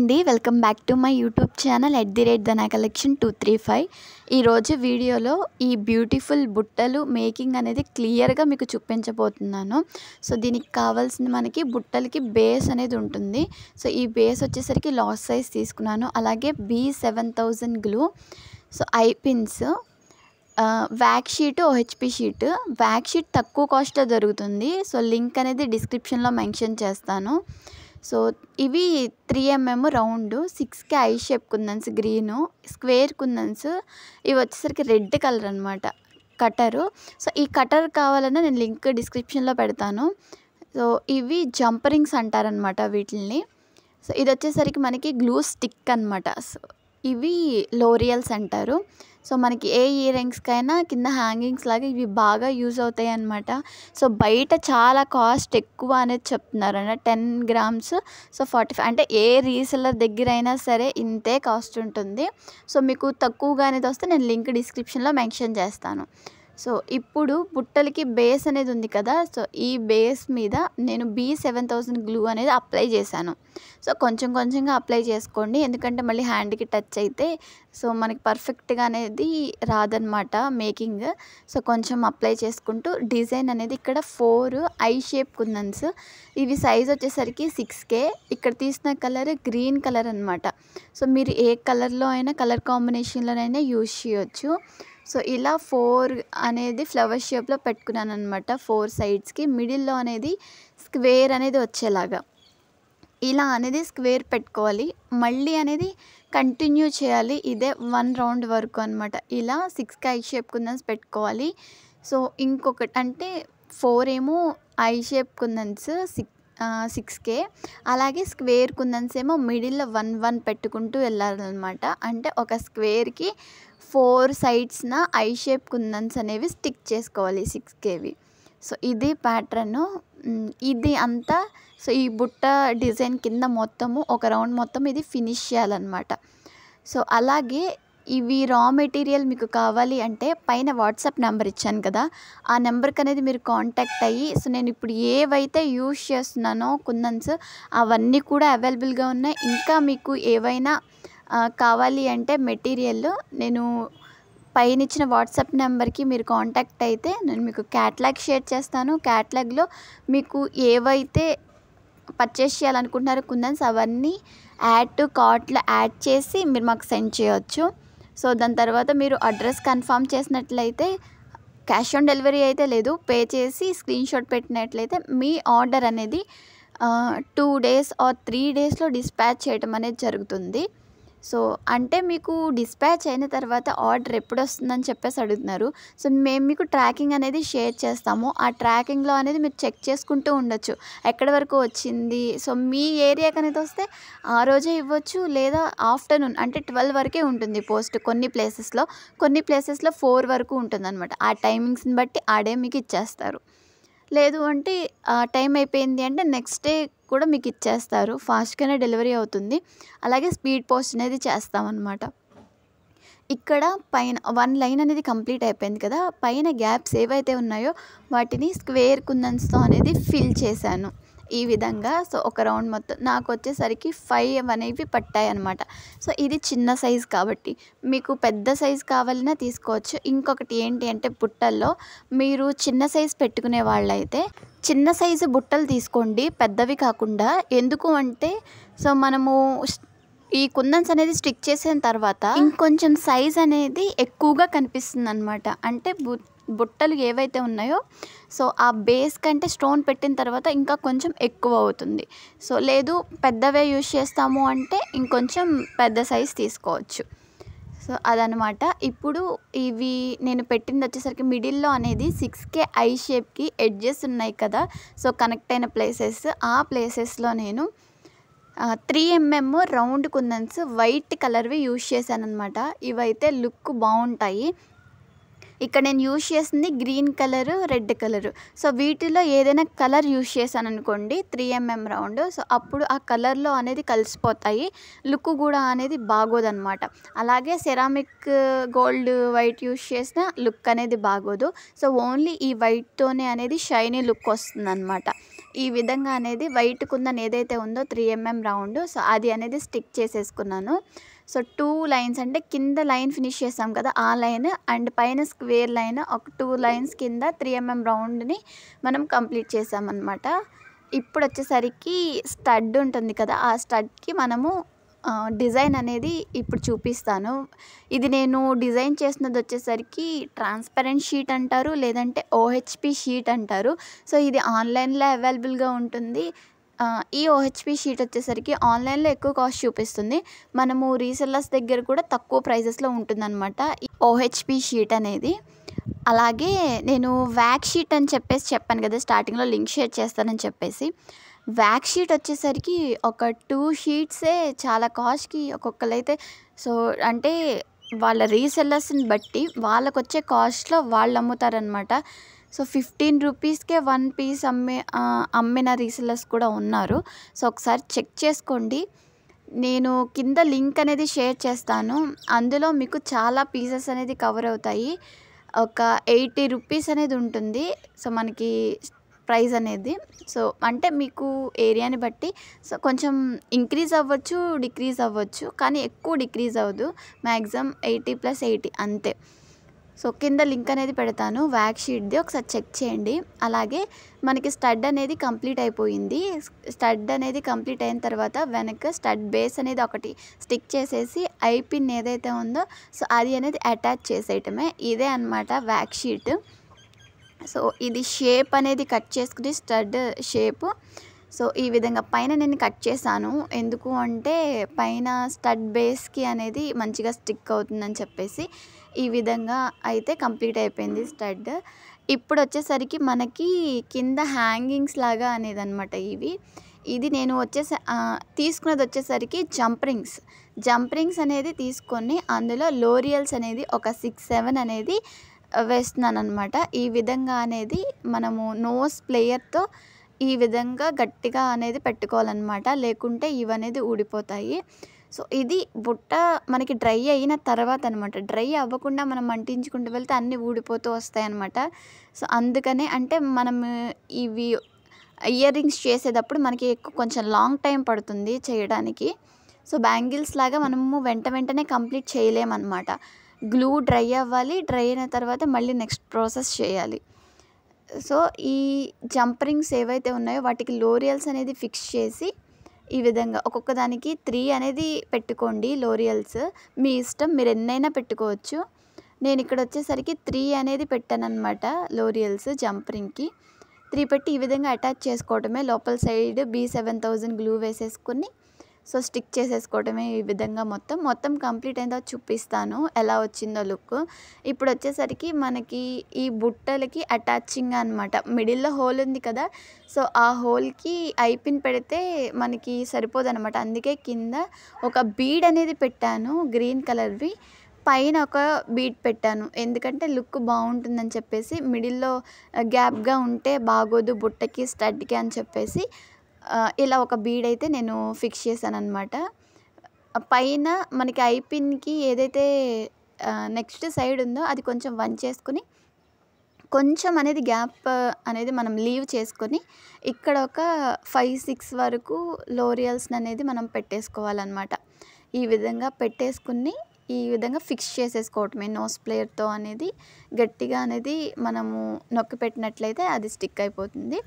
అండి, welcome back to my YouTube channel @dana_collection235. ఈరోజు వీడియోలో ఈ బ్యూటిఫుల్ బుట్టలు మేకింగ్ అనేది క్లియర్గా మీకు చూపించబోతున్నాను. సో దీనికి కావాల్సిన మనకి బుట్టలకి బేస్ అనేది ఉంటుంది. సో ఈ బేస్ వచ్చేసరికి లాస్ట్ సైజ్ తీసుకున్నాను. అలాగే B7000 glue, so I pins, wack sheet, OHP sheet. Wack sheet తక్కువ కాస్ట్లో దొరుకుతుంది. సో లింక్ అనేది డిస్క్రిప్షన్లో మెన్షన్ చేస్తాను. సో ఇవి 3mm round, 6K eye shape kundans green, square kundans. ఇవి వచ్చేసరికి రెడ్ కలర్ అనమాట కటరు. సో ఈ కటర్ కావాలన్నా నేను లింక్ డిస్క్రిప్షన్లో పెడతాను. సో ఇవి జంపరింగ్స్ అంటారనమాట వీటిని. సో ఇది వచ్చేసరికి మనకి గ్లూ స్టిక్ అనమాట. సో ఇవి లోరియల్స్ అంటారు. సో మనకి ఏ ఇయర్ రింగ్స్కైనా కింద హ్యాంగింగ్స్ లాగా ఇవి బాగా యూజ్ అవుతాయి అన్నమాట. సో బయట చాలా కాస్ట్ ఎక్కువ అనేది చెప్తున్నారు అన్న 10 గ్రామ్స్. సో 45, అంటే ఏ రీసెల్లర్ దగ్గర అయినా సరే ఇంతే కాస్ట్ ఉంటుంది. సో మీకు తక్కువగా అనేది వస్తే నేను లింక్ డిస్క్రిప్షన్లో మెన్షన్ చేస్తాను. సో ఇప్పుడు బుట్టలకి బేస్ అనేది ఉంది కదా. సో ఈ బేస్ మీద నేను B7000 గ్లూ అనేది అప్లై చేశాను. సో కొంచెం కొంచెంగా అప్లై చేసుకోండి, ఎందుకంటే మళ్ళీ హ్యాండ్కి టచ్ అయితే సో మనకి పర్ఫెక్ట్గా అనేది రాదనమాట మేకింగ్. సో కొంచెం అప్లై చేసుకుంటూ డిజైన్ అనేది ఇక్కడ 4 ఐ షేప్ కుందన్స్. ఇవి సైజ్ వచ్చేసరికి 6K. ఇక్కడ తీసిన కలర్ గ్రీన్ కలర్ అనమాట. సో మీరు ఏ కలర్లో అయినా, కలర్ కాంబినేషన్లోనైనా యూజ్ చేయొచ్చు. సో ఇలా 4 అనేది ఫ్లవర్ షేప్లో పెట్టుకున్నాను అనమాట. 4 సైడ్స్కి మిడిల్లో అనేది స్క్వేర్ అనేది వచ్చేలాగా ఇలా అనేది స్క్వేర్ పెట్టుకోవాలి. మళ్ళీ అనేది కంటిన్యూ చేయాలి ఇదే 1 రౌండ్ వరకు అనమాట. ఇలా 6K ఐ షేప్ కుందన్స్ పెట్టుకోవాలి. సో ఇంకొకటి అంటే 4 ఏమో ఐ షేప్ కుందన్స్ 6K, అలాగే స్క్వేర్ కుందన్స్ ఏమో మిడిల్లో 1 పెట్టుకుంటూ వెళ్ళాలన్నమాట. అంటే ఒక స్క్వేర్కి 4 సైడ్స్న ఐ షేప్ కుందన్స్ అనేవి స్టిక్ చేసుకోవాలి 6Kవి. సో ఇది ప్యాటర్ను, ఇది అంతా. సో ఈ బుట్ట డిజైన్ కింద మొత్తము ఒక రౌండ్ మొత్తం ఇది ఫినిష్ చేయాలన్నమాట. సో అలాగే ఇవి రా మెటీరియల్ మీకు కావాలి అంటే పైన వాట్సాప్ నెంబర్ ఇచ్చాను కదా, ఆ నెంబర్కి అనేది మీరు కాంటాక్ట్ అయ్యి, సో నేను ఇప్పుడు ఏవైతే యూజ్ చేస్తున్నానో కుందన్స్ అవన్నీ కూడా అవైలబుల్గా ఉన్నాయి. ఇంకా మీకు ఏవైనా కావాలి అంటే మెటీరియల్ నేను పైన ఇచ్చిన వాట్సాప్ నెంబర్కి మీరు కాంటాక్ట్ అయితే నేను మీకు క్యాటలాగ్ షేర్ చేస్తాను. క్యాటలాగ్లో మీకు ఏవైతే పర్చేస్ చేయాలనుకుంటున్నారో కుందన్స్ అవన్నీ యాడ్ టు కార్ట్లో యాడ్ చేసి మీరు మాకు సెండ్ చేయొచ్చు. సో దాని తర్వాత మీరు అడ్రస్ కన్ఫర్మ్ చేసినట్లయితే, క్యాష్ ఆన్ డెలివరీ అయితే లేదు, పే చేసి స్క్రీన్ షాట్ పెట్టినట్లయితే మీ ఆర్డర్ అనేది 2 days ఆర్ 3 daysలో డిస్పాచ్ చేయడం అనేది జరుగుతుంది. సో అంటే మీకు డిస్పాచ్ అయిన తర్వాత ఆర్డర్ ఎప్పుడు వస్తుందని చెప్పేసి అడుగుతున్నారు. సో మేము మీకు ట్రాకింగ్ అనేది షేర్ చేస్తాము. ఆ ట్రాకింగ్లో అనేది మీరు చెక్ చేసుకుంటూ ఉండొచ్చు ఎక్కడి వరకు వచ్చింది. సో మీ ఏరియాకి అనేది వస్తే ఆ రోజే ఇవ్వచ్చు, లేదా ఆఫ్టర్నూన్ అంటే 12 వరకే ఉంటుంది పోస్ట్. కొన్ని ప్లేసెస్లో 4 వరకు ఉంటుంది అనమాట. ఆ టైమింగ్స్ని బట్టి ఆ డే మీకు ఇచ్చేస్తారు. లేదు అంటే టైం అయిపోయింది అంటే నెక్స్ట్ డే కూడా మీకు ఇచ్చేస్తారు. ఫాస్ట్గానే డెలివరీ అవుతుంది. అలాగే స్పీడ్ పోస్ట్ అనేది చేస్తామన్నమాట. ఇక్కడ పైన 1 లైన్ అనేది కంప్లీట్ అయిపోయింది కదా, పైన గ్యాప్స్ ఏవైతే ఉన్నాయో వాటిని స్క్వేర్ కుందన్స్తో అనేది ఫిల్ చేశాను ఈ విధంగా. సో ఒక రౌండ్ మొత్తం నాకు వచ్చేసరికి 5 అనేవి పట్టాయి అనమాట. సో ఇది చిన్న సైజు కాబట్టి మీకు పెద్ద సైజు కావాలన్నా తీసుకోవచ్చు. ఇంకొకటి ఏంటి అంటే బుట్టల్లో మీరు చిన్న సైజు పెట్టుకునే వాళ్ళైతే చిన్న సైజు బుట్టలు తీసుకోండి, పెద్దవి కాకుండా. ఎందుకు అంటే సో మనము ఈ కుందన్స్ అనేది స్టిక్ చేసిన తర్వాత ఇంకొంచెం సైజ్ అనేది ఎక్కువగా కనిపిస్తుంది అనమాట. అంటే బుట్టలు ఏవైతే ఉన్నాయో సో ఆ బేస్ కంటే స్టోన్ పెట్టిన తర్వాత ఇంకా కొంచెం ఎక్కువ అవుతుంది. సో లేదు పెద్దవే యూజ్ చేస్తాము అంటే ఇంకొంచెం పెద్ద సైజ్ తీసుకోవచ్చు. సో అదనమాట. ఇప్పుడు ఇవి నేను పెట్టింది వచ్చేసరికి మిడిల్లో అనేది 6K ఐ షేప్కి ఎడ్జెస్ ఉన్నాయి కదా, సో కనెక్ట్ అయిన ప్లేసెస్, ఆ ప్లేసెస్లో నేను 3mm రౌండ్ కుందన్స్ వైట్ కలర్వి యూజ్ చేశాను అనమాట. ఇవైతే లుక్ బాగుంటాయి. ఇక్కడ నేను యూజ్ చేసింది green colour, red colour. So వీటిలో ఏదైనా కలర్ యూజ్ చేశాననుకోండి 3mm రౌండ్, సో అప్పుడు ఆ కలర్లో అనేది కలిసిపోతాయి, లుక్ కూడా అనేది బాగోదన్నమాట. అలాగే సెరామిక్ గోల్డ్ వైట్ యూజ్ చేసిన లుక్ అనేది బాగోదు. సో ఓన్లీ ఈ వైట్తోనే అనేది షైనీ లుక్ వస్తుందన్నమాట. ఈ విధంగా అనేది వైట్ కుందన్ ఏదైతే ఉందో 3mm రౌండ్, సో అది అనేది స్టిక్ చేసేసుకున్నాను. సో 2 లైన్స్ అంటే కింద లైన్ ఫినిష్ చేసాం కదా ఆ లైన్ అండ్ పైన స్క్వేర్ లైన్ ఒక 2 లైన్స్ కింద 3mm రౌండ్ని మనం కంప్లీట్ చేసామన్నమాట. ఇప్పుడు వచ్చేసరికి స్టడ్ ఉంటుంది కదా, ఆ స్టడ్కి మనము డిజైన్ అనేది ఇప్పుడు చూపిస్తాను. ఇది నేను డిజైన్ చేసినది వచ్చేసరికి ట్రాన్స్పరెంట్ షీట్ అంటారు, లేదంటే OHP షీట్ అంటారు. సో ఇది ఆన్లైన్లో అవైలబుల్గా ఉంటుంది. ఈ OHP షీట్ వచ్చేసరికి ఆన్లైన్లో ఎక్కువ కాస్ట్ చూపిస్తుంది, మనము రీసెల్లర్స్ దగ్గర కూడా తక్కువ ప్రైజెస్లో ఉంటుందన్నమాట ఈ OHP షీట్ అనేది. అలాగే నేను వ్యాక్ షీట్ అని చెప్పాను కదా స్టార్టింగ్లో, లింక్ షేర్ చేస్తానని చెప్పేసి. వ్యాక్ షీట్ వచ్చేసరికి ఒక 2 షీట్సే చాలా కాస్ట్కి ఒక్కొక్కరైతే, సో అంటే వాళ్ళ రీసెల్లర్స్ని బట్టి వాళ్ళకు వచ్చే కాస్ట్లో వాళ్ళు అమ్ముతారనమాట. సో 15 రూపీస్కే 1 పీస్ అమ్మిన రీసెల్లర్స్ కూడా ఉన్నారు. సో ఒకసారి చెక్ చేసుకోండి. నేను కింద లింక్ అనేది షేర్ చేస్తాను, అందులో మీకు చాలా పీసెస్ అనేది కవర్ అవుతాయి. ఒక 80 రూపీస్ అనేది ఉంటుంది సో మనకి ప్రైస్ అనేది. సో అంటే మీకు ఏరియాని బట్టి సో కొంచెం ఇంక్రీజ్ అవ్వచ్చు, డిక్రీజ్ అవ్వచ్చు, కానీ ఎక్కువ డిక్రీజ్ అవ్వదు, మ్యాక్సిమం 80 + 80 అంతే. సో కింద లింక్ అనేది పెడతాను వ్యాక్ షీట్ది, ఒకసారి చెక్ చేయండి. అలాగే మనకి స్టడ్ అనేది కంప్లీట్ అయిపోయింది. స్టడ్ అనేది కంప్లీట్ అయిన తర్వాత వెనక స్టడ్ బేస్ అనేది ఒకటి స్టిక్ చేసేసి ఐపిన్ ఏదైతే ఉందో సో అది అనేది అటాచ్ చేసేయటమే. ఇదే అన్నమాట వ్యాక్ షీట్. సో ఇది షేప్ అనేది కట్ చేసుకుని స్టడ్ షేపు. సో ఈ విధంగా పైన నేను కట్ చేశాను, ఎందుకు అంటే పైన స్టడ్ బేస్కి అనేది మంచిగా స్టిక్ అవుతుందని చెప్పేసి. ఈ విధంగా అయితే కంప్లీట్ అయిపోయింది స్టడ్. ఇప్పుడు వచ్చేసరికి మనకి కింద హ్యాంగింగ్స్ లాగా అనేది అనమాట ఇది నేను తీసుకున్నది వచ్చేసరికి జంప్ రింగ్స్ అనేది తీసుకొని అందులో లోరియల్స్ అనేది ఒక 6-7 అనేది వేస్తున్నాను అనమాట. ఈ విధంగా అనేది మనము నోస్ ప్లేయర్తో ఈ విధంగా గట్టిగా అనేది పెట్టుకోవాలన్నమాట, లేకుంటే ఇవనేది ఊడిపోతాయి. సో ఇది బుట్ట మనకి డ్రై అయిన తర్వాత అనమాట, డ్రై అవ్వకుండా మనం అంటించుకుంటూ వెళ్తే అన్నీ ఊడిపోతూ వస్తాయి అన్నమాట. సో అందుకనే అంటే మనం ఇవి ఇయర్ రింగ్స్ చేసేటప్పుడు మనకి కొంచెం లాంగ్ టైం పడుతుంది చేయడానికి. సో బ్యాంగిల్స్ లాగా మనము వెంటనే కంప్లీట్ చేయలేమన్నమాట. గ్లూ డ్రై అవ్వాలి, డ్రై అయిన తర్వాత మళ్ళీ నెక్స్ట్ ప్రాసెస్ చేయాలి. సో ఈ జంప్ రింగ్స్ ఏవైతే ఉన్నాయో వాటికి లోరియల్స్ అనేది ఫిక్స్ చేసి ఈ విధంగా ఒక్కొక్క దానికి 3 అనేది పెట్టుకోండి లోరియల్స్, మీ ఇష్టం, మీరు ఎన్నైనా పెట్టుకోవచ్చు. నేను ఇక్కడ వచ్చేసరికి 3 అనేది పెట్టాను అనమాట లోరియల్స్ జంప్ రింగ్కి. 3 పెట్టి ఈ విధంగా అటాచ్ చేసుకోవడమే, లోపల సైడ్ B7000 గ్లూ వేసేసుకుని సో స్టిక్ చేసేసుకోవడమే. ఈ విధంగా మొత్తం కంప్లీట్ అయిన తర్వాత చూపిస్తాను ఎలా వచ్చిందో లుక్. ఇప్పుడు వచ్చేసరికి మనకి ఈ బుట్టలకి అటాచింగ్ అనమాట, మిడిల్లో హోల్ ఉంది కదా, సో ఆ హోల్కి ఐపిన్ పెడితే మనకి సరిపోదన్నమాట. అందుకే కింద ఒక బీడ్ అనేది పెట్టాను గ్రీన్ కలర్వి, పైన ఒక బీడ్ పెట్టాను, ఎందుకంటే లుక్ బాగుంటుందని చెప్పేసి. మిడిల్లో గ్యాప్గా ఉంటే బాగోదు బుట్టకి స్టడ్కి అని చెప్పేసి ఇలా ఒక బీడ్ అయితే నేను ఫిక్స్ చేశాను అనమాట. పైన మనకి ఐపిన్కి ఏదైతే నెక్స్ట్ సైడ్ ఉందో అది కొంచెం వంచేసుకుని కొంచెం అనేది గ్యాప్ అనేది మనం లీవ్ చేసుకొని ఇక్కడ ఒక 5-6 వరకు లోరియల్స్ని అనేది మనం పెట్టేసుకోవాలన్నమాట. ఈ విధంగా పెట్టేసుకుని ఈ విధంగా ఫిక్స్ చేసేసుకోవటమే నోస్ ప్లేయర్తో అనేది గట్టిగా అనేది మనము నొక్కి పెట్టినట్లయితే అది స్టిక్ అయిపోతుంది.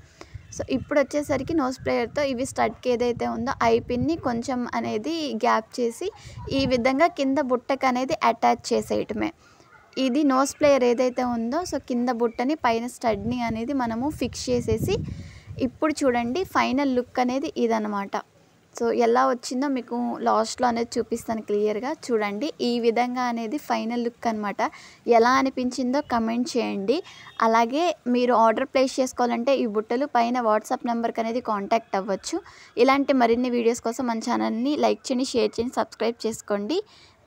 సో ఇప్పుడు వచ్చేసరికి నోస్ ప్లేయర్తో ఇవి స్టడ్కి ఏదైతే ఉందో ఐపిన్ని కొంచెం అనేది గ్యాప్ చేసి ఈ విధంగా కింద బుట్టకు అనేది అటాచ్ చేసేయటమే. ఇది నోస్ ప్లేయర్ ఏదైతే ఉందో సో కింద బుట్టని పైన స్టడ్ని అనేది మనము ఫిక్స్ చేసేసి ఇప్పుడు చూడండి ఫైనల్ లుక్ అనేది ఇదనమాట. సో ఎలా వచ్చిందో మీకు లాస్ట్లో అనేది చూపిస్తాను క్లియర్గా చూడండి. ఈ విధంగా అనేది ఫైనల్ లుక్ అనమాట. ఎలా అనిపించిందో కమెంట్ చేయండి. అలాగే మీరు ఆర్డర్ ప్లేస్ చేసుకోవాలంటే ఈ బుట్టలు పైన వాట్సాప్ నెంబర్కి అనేది కాంటాక్ట్ అవ్వచ్చు. ఇలాంటి మరిన్ని వీడియోస్ కోసం మన ఛానల్ని లైక్ చేయండి, షేర్ చేయండి, సబ్స్క్రైబ్ చేసుకోండి.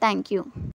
Thank you.